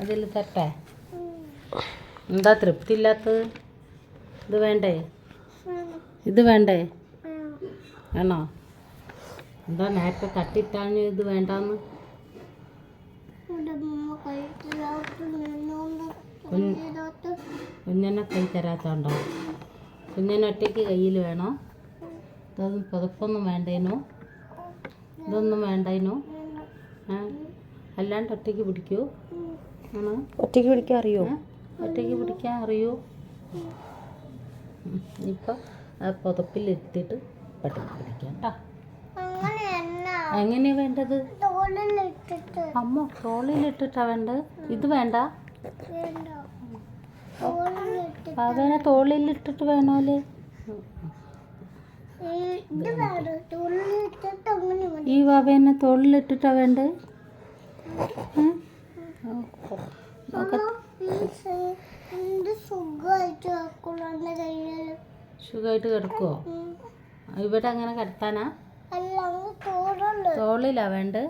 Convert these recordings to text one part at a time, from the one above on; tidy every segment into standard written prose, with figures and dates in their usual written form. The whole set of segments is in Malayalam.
അതിൽ തട്ടെ. എന്താ തൃപ്തി ഇല്ലാത്തത്? ഇത് വേണ്ടേ? ഇത് വേണ്ടേ? വേണോ? എന്താ നേരത്തെ തട്ടിട്ടാഞ്ഞ് ഇത് വേണ്ടാന്ന്? കുഞ്ഞനെ കൈ തരാത്തോണ്ടോ? കുഞ്ഞനെ ഒറ്റയ്ക്ക് കയ്യിൽ വേണോ? ഇതൊന്നും പുതപ്പൊന്നും വേണ്ടേനോ? ഇതൊന്നും വേണ്ടേനോ? അല്ലാണ്ട് ഒറ്റയ്ക്ക് പിടിക്കൂ? ആണോ? ഒറ്റയ്ക്ക് പിടിക്കാൻ അറിയോ? ഒറ്റയ്ക്ക് പിടിക്കാൻ അറിയൂ? ഇപ്പം ആ പുതപ്പിലിരുത്തിയിട്ട് ഒറ്റയ്ക്ക് പിടിക്കാം കേട്ടോ. എങ്ങനെയാ വേണ്ടത്? അമ്മ തോളിലിട്ടിട്ടാ വേണ്ടത്? ഇത് വേണ്ട? അവനെ തോളിലിട്ടിട്ട് വേണോല്ലേ? ഈ വവേനെ തോളിലിട്ടിട്ടാ വേണ്ടത്? സുഖമായിട്ട് കിടക്കുവോ? ഇവിടെ അങ്ങനെ കിടത്താനാ? തോളിലാ വേണ്ടത്?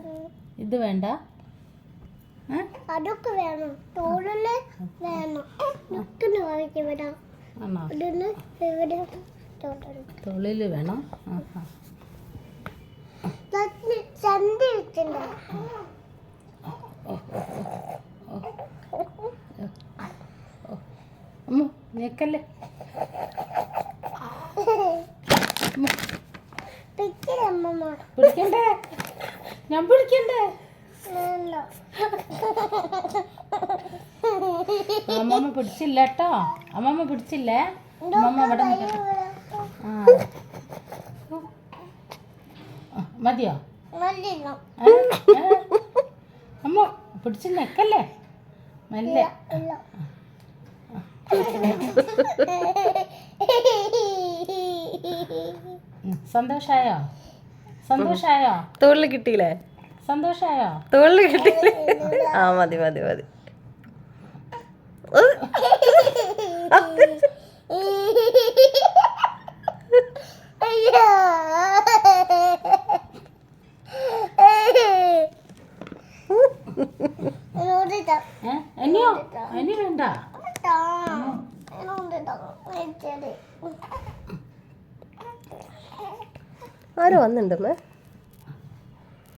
ഇത് വേണ്ട? അതൊക്കെ വേണം. തോളില് വേണം. തോളില് വേണം. അമ്മ ഞെക്കല്ലേ? പിടിക്കണ്ടേ? ഞാൻ പിടിക്കണ്ടേ? അമ്മമ്മ പിടിച്ചില്ല കേട്ടോ. അമ്മമ്മ പിടിച്ചില്ലേ? അമ്മമ്മ ഇവിടെ മതിയോ? അമ്മ പിടിച്ച് നിക്കല്ലേ? മെല്ലെ. സന്തോഷായോ? സന്തോഷായോ? തോളിൽ കിട്ടിയില്ലേ? സന്തോഷായോ? തോളിൽ കിട്ടിയില്ലേ? ആ മതി മതി മതി. ഇനി വേണ്ട. ആരോ വന്നിട്ടുണ്ടമ്മേ.